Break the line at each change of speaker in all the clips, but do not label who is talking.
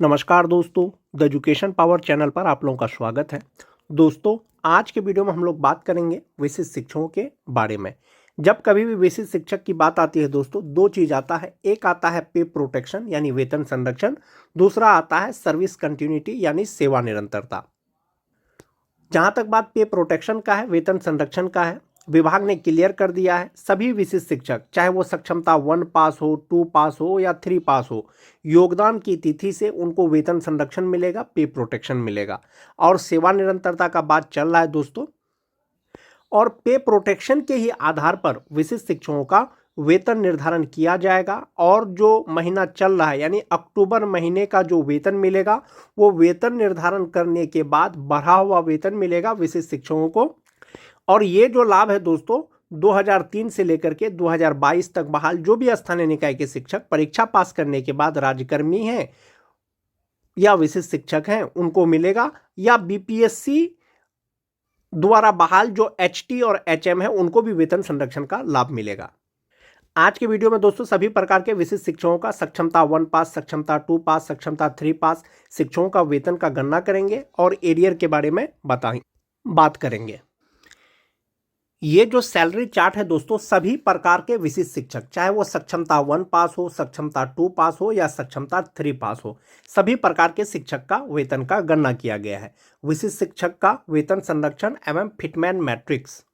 नमस्कार दोस्तों, the education power channel पर आप लोगों का स्वागत है। दोस्तों, आज के वीडियो में हम लोग बात करेंगे विशिष्ट शिक्षकों के बारे में। जब कभी भी विशिष्ट शिक्षक की बात आती है दोस्तों, दो चीज़ आता है। एक आता है पे प्रोटेक्शन यानी वेतन संरक्षण, दूसरा आता है सर्विस कंटिन्यूटी यानी सेवा निरंतरता। जहाँ तक बात पे प्रोटेक्शन का है, वेतन संरक्षण का है, विभाग ने क्लियर कर दिया है सभी विशिष्ट शिक्षक, चाहे वो सक्षमता 1 पास हो, 2 पास हो या 3 पास हो, योगदान की तिथि से उनको वेतन संरक्षण मिलेगा, पे प्रोटेक्शन मिलेगा। और सेवा निरंतरता का बात चल रहा है दोस्तों, और पे प्रोटेक्शन के ही आधार पर विशिष्ट शिक्षकों का वेतन निर्धारण किया जाएगा। और जो महीना चल रहा है यानी अक्टूबर महीने का जो वेतन मिलेगा, वो वेतन निर्धारण करने के बाद बढ़ा हुआ वेतन मिलेगा विशिष्ट शिक्षकों को। और ये जो लाभ है दोस्तों, 2003 से लेकर के 2022 तक बहाल जो भी स्थानीय निकाय के शिक्षक परीक्षा पास करने के बाद राज्यकर्मी हैं या विशिष्ट शिक्षक हैं उनको मिलेगा, या बीपीएससी द्वारा बहाल जो एचटी और एचएम है उनको भी वेतन संरक्षण का लाभ मिलेगा। आज के वीडियो में दोस्तों सभी प्रकार के विशिष्ट शिक्षकों का सक्षमता 1 पास, सक्षमता 2 पास, सक्षमता 3 पास शिक्षकों का वेतन का गणना करेंगे और एरियर के बारे में बात करेंगे। ये जो सैलरी चार्ट है दोस्तों, सभी प्रकार के विशिष्ट शिक्षक, चाहे वो सक्षमता 1 पास हो, सक्षमता 2 पास हो या सक्षमता 3 पास हो, सभी प्रकार के शिक्षक का वेतन का गणना किया गया है। विशिष्ट शिक्षक का वेतन संरक्षण एवं फिटमैन मैट्रिक्स।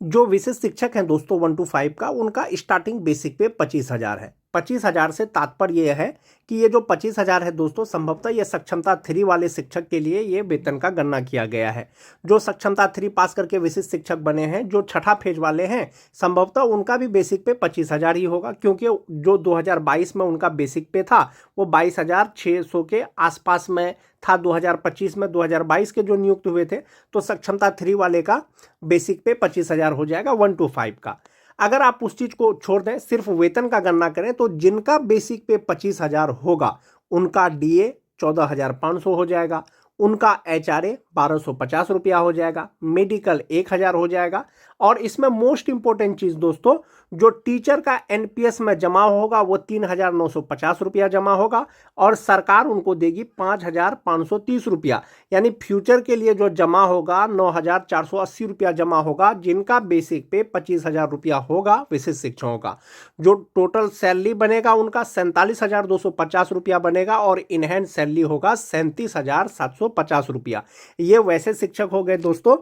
जो विशिष्ट शिक्षक हैं दोस्तों 1 to 5 का, उनका स्टार्टिंग बेसिक पे 25,000 है। 25,000 से तात्पर्य यह है कि ये जो 25,000 है दोस्तों, संभवतः ये सक्षमता 3 वाले शिक्षक के लिए ये वेतन का गणना किया गया है। जो सक्षमता 3 पास करके विशिष्ट शिक्षक बने हैं, जो छठा फेज वाले हैं, संभवतः उनका भी बेसिक पे 25,000 ही होगा, क्योंकि जो 2022 में उनका बेसिक पे था वो 22,600 के आसपास में था। 2025 में 2022 के जो नियुक्त हुए थे, तो सक्षमता 3 वाले का बेसिक पे 25,000 हो जाएगा 1 to 5 का। अगर आप उस चीज को छोड़ दें, सिर्फ वेतन का गणना करें, तो जिनका बेसिक पे 25,000 होगा उनका डीए 14,500 हो जाएगा, उनका एचआरए 1,250 रुपया हो जाएगा, मेडिकल 1,000 हो जाएगा। और इसमें मोस्ट इंपॉर्टेंट चीज दोस्तों, जो टीचर का एनपीएस में जमा होगा वो 3,950 रुपया जमा होगा, और सरकार उनको देगी 5,530 रुपया, यानी फ्यूचर के लिए जो जमा होगा 9,480 रुपया जमा होगा, जिनका बेसिक पे 25,000 रुपया होगा विशिष्ट शिक्षकों का। जो टोटल सैलरी बनेगा उनका 47,250 रुपया बनेगा, और इनहैंड सैलरी होगा 37,750 रुपया। ये वैसे शिक्षक हो गए दोस्तों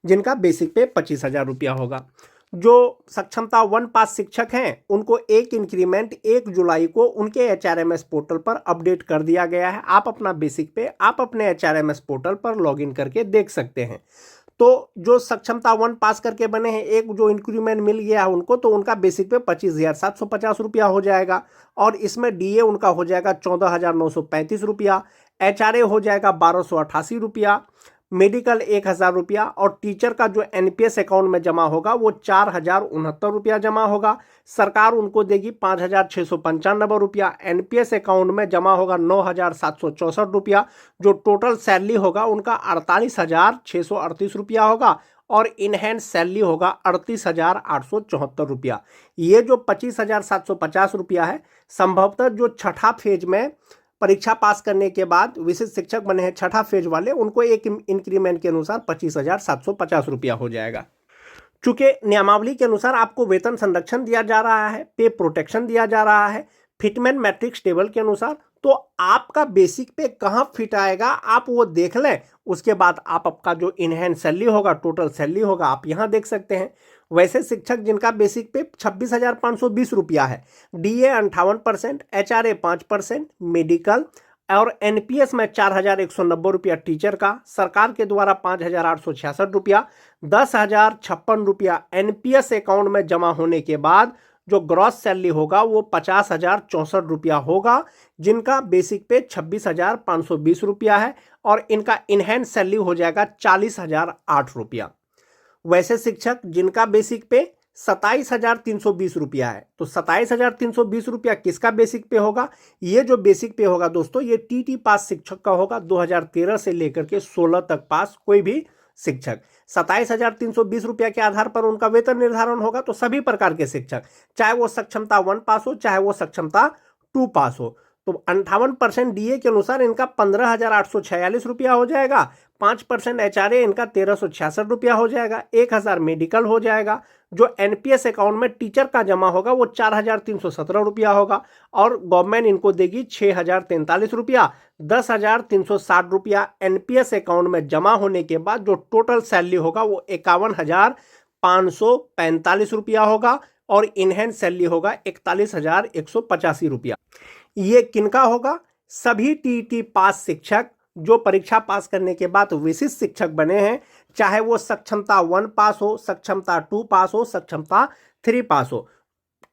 जिनका बेसिक पे 25,000 रुपया होगा। जो सक्षमता 1 पास शिक्षक हैं उनको एक इंक्रीमेंट 1 जुलाई को उनके एचआरएमएस पोर्टल पर अपडेट कर दिया गया है। आप अपना बेसिक पे आप अपने एचआरएमएस पोर्टल पर लॉगिन करके देख सकते हैं। तो जो सक्षमता 1 पास करके बने हैं, एक जो इंक्रीमेंट मिल गया है उनको, तो उनका बेसिक पे 25,750 रुपया हो जाएगा, और इसमें डीए उनका हो जाएगा 14,935 रुपया, एचआरए हो जाएगा 1,288 रुपया, मेडिकल 1,000 रुपया, और टीचर का जो एनपीएस अकाउंट में जमा होगा वो 4,069 रुपया जमा होगा। सरकार उनको देगी 5,695 रुपया, एनपीएस अकाउंट में जमा होगा 9,764 रुपया। जो टोटल सैलरी होगा उनका 48,638 रुपया होगा, और इनहैंड सैलरी होगा 38,874 रुपया। ये जो 25,750 रुपया है, संभवतः जो छठा फेज में परीक्षा पास करने के बाद विशिष्ट शिक्षक बने हैं छठा फेज वाले, उनको एक इंक्रीमेंट के अनुसार 25,750 रुपया हो जाएगा। चूंकि नियमावली के अनुसार आपको वेतन संरक्षण दिया जा रहा है, पे प्रोटेक्शन दिया जा रहा है, फिटमैन मैट्रिक्स टेबल के अनुसार, तो आपका बेसिक पे कहाँ फिट आएगा आप वो देख लें। उसके बाद आप आपका जो इनहैंड सैलरी होगा, टोटल सैलरी होगा, आप यहाँ देख सकते हैं। वैसे शिक्षक जिनका बेसिक पे 26,520 रुपया है, डीए 58%, एचआरए 5%, मेडिकल और एनपीएस में 4,190 रुपया टीचर का, सरकार के द्वारा 5,866 रुपया, 10,056 रुपया एनपीएस अकाउंट में जमा होने के बाद जो ग्रॉस सैलरी होगा वो 50,064 रुपया होगा, जिनका बेसिक पे 26,520 रुपया है, और इनका इनहैंड सैलरी हो जाएगा 40,008 रुपया। वैसे शिक्षक जिनका बेसिक पे 27,320 रुपया है, तो 27,320 रुपया किसका बेसिक पे होगा? ये जो बेसिक पे होगा दोस्तों, ये टीटी पास शिक्षक का होगा, 2013 से लेकर के 16 तक पास कोई भी शिक्षक। 27,320 रुपया के आधार पर उनका वेतन निर्धारण होगा। तो सभी प्रकार के शिक्षक, चाहे वो सक्षमता 1 पास हो, चाहे वो सक्षमता 2 पास हो, तो 58% डीए के अनुसार इनका 15,846 रुपया हो जाएगा। 5% एचआरए इनका 1,366 रुपया हो जाएगा। 1,000 मेडिकल हो जाएगा। जो एनपीएस अकाउंट में टीचर का जमा होगा वो 4,317 रुपया होगा और गवर्नमेंट इनको देगी 6,043 रुपया। 10,360 रुपया एनपीएस अकाउंट में जमा होने के बाद जो टोटल सैलरी होगा वो 51,545 रुपया होगा और इनहैंड सैलरी होगा 41,185 रुपया। ये किनका होगा? सभी टीईटी पास शिक्षक जो परीक्षा पास करने के बाद विशिष्ट शिक्षक बने हैं, चाहे वो सक्षमता 1 पास हो, सक्षमता 2 पास हो, सक्षमता 3 पास हो।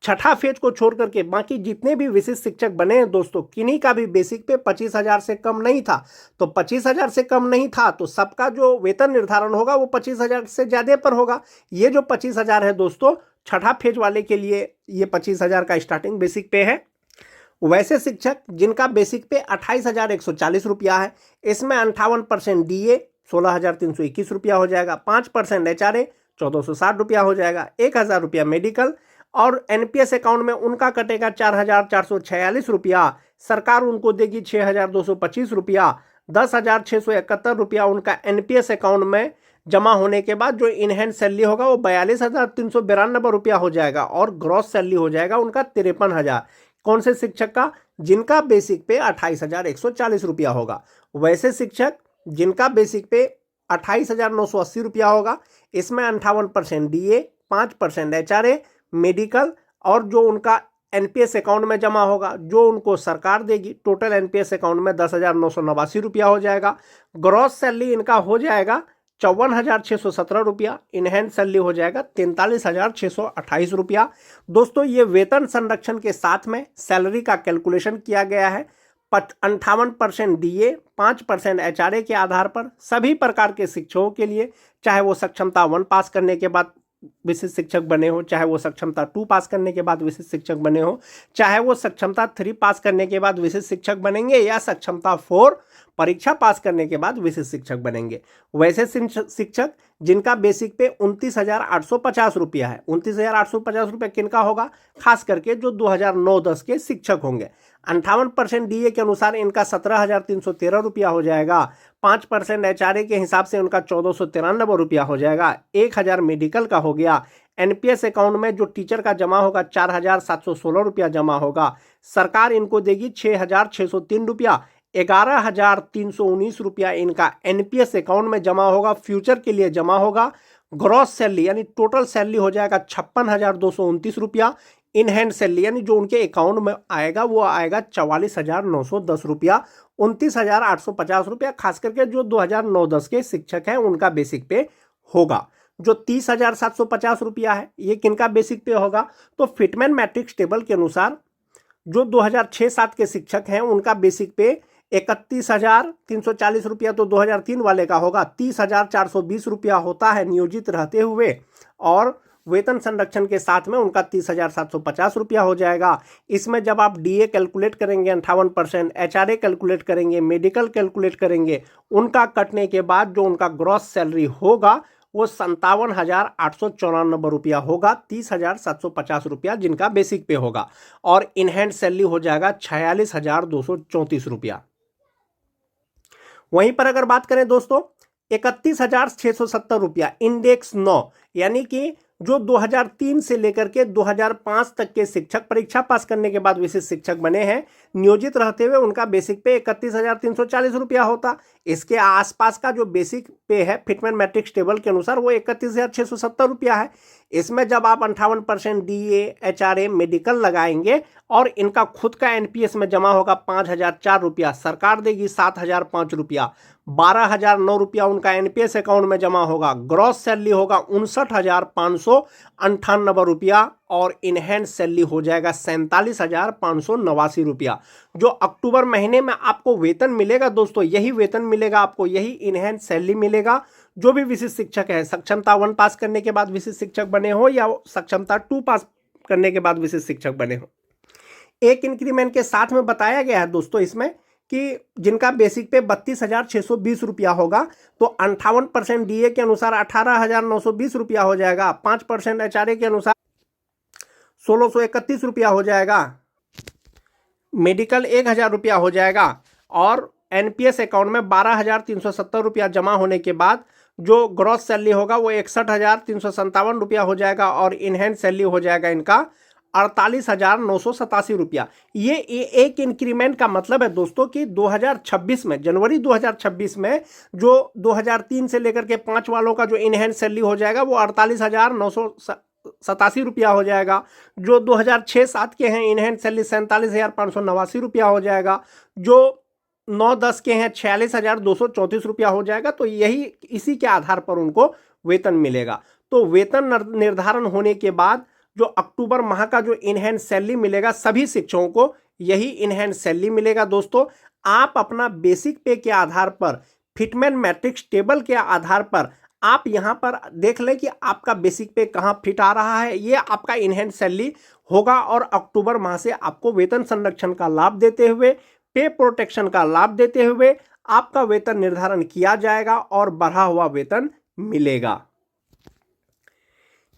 छठा फेज को छोड़ करके बाकी जितने भी विशिष्ट शिक्षक बने हैं दोस्तों, किन्हीं का भी बेसिक पे 25,000 से कम नहीं था। तो 25,000 से कम नहीं था तो सबका जो वेतन निर्धारण होगा वो 25,000 से ज्यादा पर होगा। ये जो 25,000 है दोस्तों, छठा फेज वाले के लिए ये 25,000 का स्टार्टिंग बेसिक पे है। वैसे शिक्षक जिनका बेसिक पे 28,140 रुपया है, इसमें 58% डीए 16,321 रुपया हो जाएगा। 5% एचआरए 1,460 रुपया हो जाएगा। 1,000 रुपया मेडिकल और एनपीएस अकाउंट में उनका कटेगा 4,446 रुपया। सरकार उनको देगी 6,225 रुपया। 10,671 रुपया उनका एनपीएस अकाउंट में जमा होने के बाद जो इनहैंड सैलरी होगा वो 42,392 रुपया हो जाएगा और ग्रॉस सैलरी हो जाएगा उनका 53,000। कौन से शिक्षक का? जिनका बेसिक पे 28,140 रुपया होगा। वैसे शिक्षक जिनका बेसिक पे 28,980 रुपया होगा, इसमें 58% डीए, 5% एचआरए, मेडिकल और जो उनका एनपीएस अकाउंट में जमा होगा जो उनको सरकार देगी। टोटल एनपीएस अकाउंट में 10,989 रुपया हो जाएगा। ग्रॉस सैलरी इनका हो जाएगा 54,617 रुपया। इनहैंड सैलरी हो जाएगा 43,628 रुपया। दोस्तों ये वेतन संरक्षण के साथ में सैलरी का कैलकुलेशन किया गया है। 58% डीए, 5% एचआरए के आधार पर सभी प्रकार के शिक्षकों के लिए, चाहे वो सक्षमता 1 पास करने के बाद विशिष्ट शिक्षक बने हो, चाहे वो सक्षमता 2 पास करने के बाद विशिष्ट शिक्षक बने हो, चाहे वो सक्षमता 3 पास करने के बाद विशिष्ट शिक्षक बनेंगे या सक्षमता 4 परीक्षा पास करने के बाद विशिष्ट शिक्षक बनेंगे। वैसे शिक्षक जिनका बेसिक पे 29,850 रुपया है, 29,850 रुपया किनका होगा? खास करके जो 2009-10 के शिक्षक होंगे। 58% डीए के अनुसार इनका 17,313 रुपया हो जाएगा। 5% एचआरए के हिसाब से उनका 1,493 रुपया हो जाएगा। 1,000 मेडिकल का हो गया। एनपीएस अकाउंट में जो टीचर का जमा होगा 4,716 रुपया जमा होगा। सरकार इनको देगी 6,603 रुपया। 11,319 रुपया इनका एनपीएस अकाउंट में जमा होगा, फ्यूचर के लिए जमा होगा। ग्रॉस सैलरी यानी टोटल सैलरी हो जाएगा 56,229 रुपया। इन हैंड सैलरी यानी जो उनके अकाउंट में आएगा वो आएगा 44,910 रुपया। 29,850 रुपया खास करके जो 2009-10 के शिक्षक हैं उनका बेसिक पे होगा। जो 30,750 रुपया है ये किनका बेसिक पे होगा? तो फिटमैन मैट्रिक्स टेबल के अनुसार जो 2006-7 के शिक्षक हैं उनका बेसिक पे 31,340 रुपया तो 2003 वाले का होगा। 30,420 रुपया होता है नियोजित रहते हुए और वेतन संरक्षण के साथ में उनका 30,750 रुपया हो जाएगा। इसमें जब आप डीए कैलकुलेट करेंगे 58%, एचआरए कैलकुलेट करेंगे, मेडिकल कैलकुलेट करेंगे, उनका कटने के बाद जो उनका ग्रॉस सैलरी होगा वो 57,894 रुपया होगा। 30,750 रुपया जिनका बेसिक पे होगा और इनहैंड सैलरी हो जाएगा 46,234 रुपया। वहीं पर अगर बात करें दोस्तों 31,670 रुपया इंडेक्स 9 यानी कि जो 2003 से लेकर के 2005 तक के शिक्षक परीक्षा पास करने के बाद विशिष्ट शिक्षक बने हैं नियोजित रहते हुए उनका बेसिक पे 31,340 रुपया होता। इसके आसपास का जो बेसिक पे है फिटमैन मैट्रिक्स टेबल के अनुसार वो 31,670 रुपया है। इसमें जब आप 58% डीए, एचआरए, मेडिकल लगाएंगे और इनका खुद का एनपीएस में जमा होगा 5,004 रुपया, सरकार देगी 7,005 रुपया, 12,009 रुपया उनका एनपीएस अकाउंट में जमा होगा। ग्रॉस सैलरी होगा 59,598 रुपया और इनहैंड सैलरी हो जाएगा 47,589 रुपया। जो अक्टूबर महीने में आपको वेतन मिलेगा दोस्तों, यही वेतन मिलेगा आपको, यही इनहैंड सैलरी मिलेगा। जो भी विशिष्ट शिक्षक है, सक्षमता 1 पास करने के बाद विशिष्ट शिक्षक बने हो या सक्षमता 2 पास करने के बाद विशिष्ट शिक्षक बने हो, एक इंक्रीमेंट के साथ में बताया गया है दोस्तों इसमें कि जिनका बेसिक पे 32,620 रुपया होगा तो 58% डीए के अनुसार 18,920 रुपया हो जाएगा। 5% एचआरए के अनुसार 1,631 रुपया हो जाएगा। मेडिकल 1,000 रुपया हो जाएगा और एनपीएस अकाउंट में 12,370 रुपया जमा होने के बाद जो ग्रॉस सैलरी होगा वो 61,357 रुपया हो जाएगा और इनहैंड सैलरी हो जाएगा इनका 48,987 रुपया। ये एक इंक्रीमेंट का मतलब है दोस्तों कि 2026 में, जनवरी 2026 में जो 2003 से लेकर के 5 वालों का जो इनहैंड सैलरी हो जाएगा वो 48,987 रुपया हो जाएगा। जो 2006-7 के हैं इनहैंड सैलरी 47,589 रुपया हो जाएगा। जो 9-10 के हैं 46,234 रुपया हो जाएगा। तो यही इसी के आधार पर उनको वेतन मिलेगा। तो वेतन निर्धारण होने के बाद जो अक्टूबर माह का जो इनहैंड सैलरी मिलेगा सभी शिक्षकों को यही इनहैंड सैलरी मिलेगा। दोस्तों आप अपना बेसिक पे के आधार पर, फिटमैन मैट्रिक्स टेबल के आधार पर आप यहां पर देख लें कि आपका बेसिक पे कहां फिट आ रहा है। ये आपका इनहैंड सैलरी होगा और अक्टूबर माह से आपको वेतन संरक्षण का लाभ देते हुए, पे प्रोटेक्शन का लाभ देते हुए आपका वेतन निर्धारण किया जाएगा और बढ़ा हुआ वेतन मिलेगा।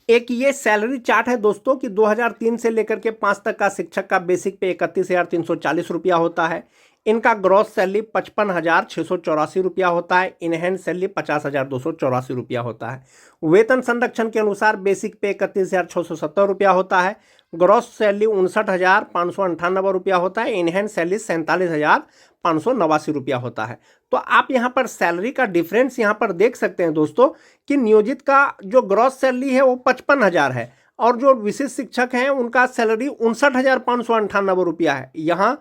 एक ये सैलरी चार्ट है दोस्तों कि 2003 से लेकर के 5 तक का शिक्षक का बेसिक पे 31,340 रुपया होता है। इनका ग्रॉस सैलरी 55,684 रुपया होता है। इनहैंड सैलरी 50,284 रुपया होता है। वेतन संरक्षण के अनुसार बेसिक पे 31,670 रुपया होता है। ग्रॉस सैलरी 59,598 रुपया होता है। इनहैंड सैलरी 47,589 रुपया होता है। तो आप यहाँ पर सैलरी का डिफरेंस यहाँ पर देख सकते हैं दोस्तों कि नियोजित का जो ग्रॉस सैलरी है वो 55,000 है और जो विशिष्ट शिक्षक हैं उनका सैलरी 59,598 रुपया है। यहाँ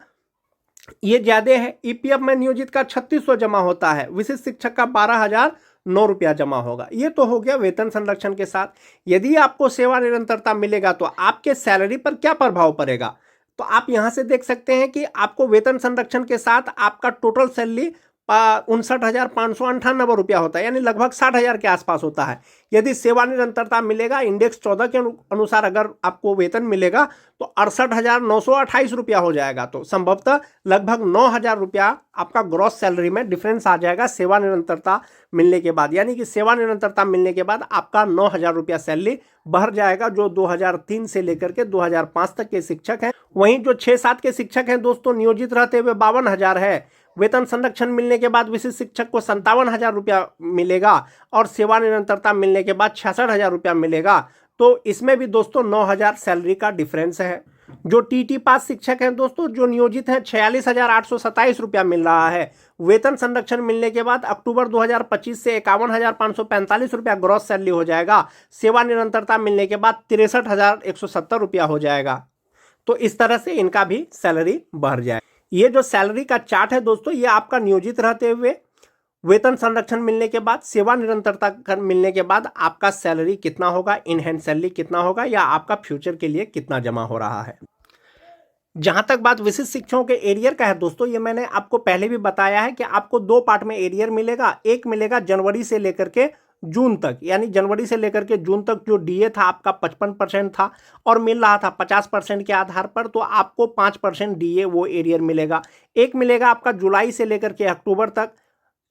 ये ज्यादा है। ईपीएफ में नियोजित का 3600 जमा होता है, विशिष्ट शिक्षक का 12,009 रुपया जमा होगा। ये तो हो गया वेतन संरक्षण के साथ। यदि आपको सेवा निरंतरता मिलेगा तो आपके सैलरी पर क्या प्रभाव पड़ेगा, तो आप यहां से देख सकते हैं कि आपको वेतन संरक्षण के साथ आपका टोटल सैलरी 59,598 रुपया होता है, यानी लगभग 60,000 के आसपास होता है। यदि सेवा निरंतरता मिलेगा, इंडेक्स 14 के अनुसार अगर आपको वेतन मिलेगा तो 68,928 रुपया हो जाएगा। तो संभवतः लगभग 9,000 रुपया आपका ग्रॉस सैलरी में डिफरेंस आ जाएगा सेवा निरंतरता मिलने के बाद। यानी कि सेवा निरंतरता मिलने के बाद आपका 9,000 रुपया सैलरी बढ़ जाएगा। जो 2003 से लेकर के 2005 तक के शिक्षक हैं, वहीं जो 6-7 के शिक्षक हैं दोस्तों नियोजित रहते हुए 52,000 है। वेतन संरक्षण मिलने के बाद विशिष्ट शिक्षक को 57,000 रुपया मिलेगा और सेवा निरंतरता मिलने के बाद 66,000 रुपया मिलेगा। तो इसमें भी दोस्तों 9,000 सैलरी का डिफरेंस है। जो टीटी पास शिक्षक हैं दोस्तों जो नियोजित हैं 46,827 रुपया मिल रहा है। वेतन संरक्षण मिलने के बाद अक्टूबर 2025 से 51,545 रुपया ग्रॉस सैलरी हो जाएगा। सेवा निरंतरता मिलने के बाद 63,170 रुपया हो जाएगा। तो इस तरह से इनका भी सैलरी बढ़ जाए। ये जो सैलरी का चार्ट है दोस्तों ये आपका नियोजित रहते हुए, वेतन संरक्षण मिलने के बाद, सेवा निरंतरता मिलने के बाद आपका सैलरी कितना होगा, इनहैंड सैलरी कितना होगा, या आपका फ्यूचर के लिए कितना जमा हो रहा है। जहां तक बात विशिष्ट शिक्षकों के एरियर का है दोस्तों, ये मैंने आपको पहले भी बताया है कि आपको 2 पार्ट में एरियर मिलेगा। एक मिलेगा जनवरी से लेकर के जून तक, यानी जनवरी से लेकर के जून तक जो डीए था आपका 55% था और मिल रहा था 50% के आधार पर, तो आपको 5% डीए वो एरियर मिलेगा। एक मिलेगा आपका जुलाई से लेकर के अक्टूबर तक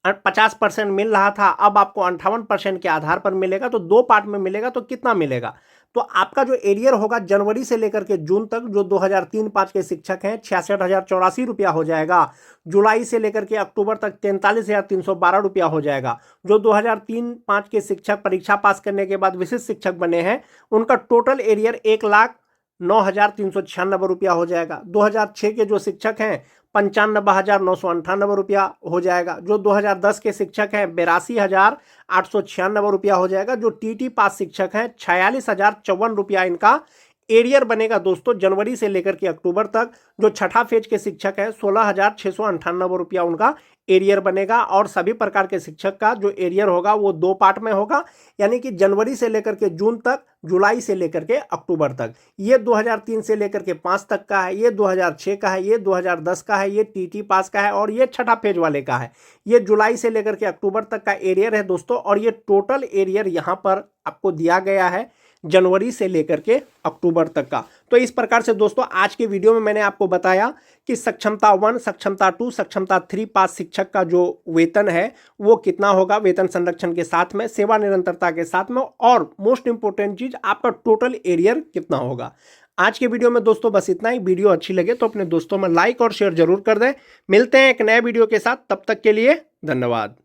50% मिल रहा था, अब आपको 58% के आधार पर मिलेगा। तो 2 पार्ट में मिलेगा। तो कितना मिलेगा, तो आपका जो एरियर होगा जनवरी से लेकर के जून तक जो 2003-5 के शिक्षक हैं 66,084 रुपया हो जाएगा। जुलाई से लेकर के अक्टूबर तक 43,312 रुपया हो जाएगा। जो 2003-5 के शिक्षक परीक्षा पास करने के बाद विशिष्ट शिक्षक बने हैं उनका टोटल एरियर 1,09,396 रुपया हो जाएगा। 2006 के जो शिक्षक हैं 95,998 रुपया हो जाएगा। जो 2010 के शिक्षक हैं 82,896 रुपया हो जाएगा। जो टीटी पास शिक्षक हैं 46,054 रुपया इनका एरियर बनेगा दोस्तों जनवरी से लेकर के अक्टूबर तक। जो छठा फेज के शिक्षक हैं 16,698 रुपया उनका एरियर बनेगा। और सभी प्रकार के शिक्षक का जो एरियर होगा वो 2 पार्ट में होगा, यानी कि जनवरी से लेकर के जून तक, जुलाई से लेकर के अक्टूबर तक। ये 2003 से लेकर के 5 तक का है, ये 2006 का है, ये 2010 का है, ये टीटी पास का है और ये छठा फेज वाले का है। ये जुलाई से लेकर के अक्टूबर तक का एरियर है दोस्तों। और ये टोटल एरियर यहाँ पर आपको दिया गया है जनवरी से लेकर के अक्टूबर तक का। तो इस प्रकार से दोस्तों आज के वीडियो में मैंने आपको बताया कि सक्षमता 1, सक्षमता 2, सक्षमता 3 पास शिक्षक का जो वेतन है वो कितना होगा वेतन संरक्षण के साथ में, सेवा निरंतरता के साथ में, और मोस्ट इंपोर्टेंट चीज आपका टोटल एरियर कितना होगा। आज के वीडियो में दोस्तों बस इतना ही। वीडियो अच्छी लगे तो अपने दोस्तों में लाइक और शेयर जरूर कर दें। मिलते हैं एक नए वीडियो के साथ, तब तक के लिए धन्यवाद।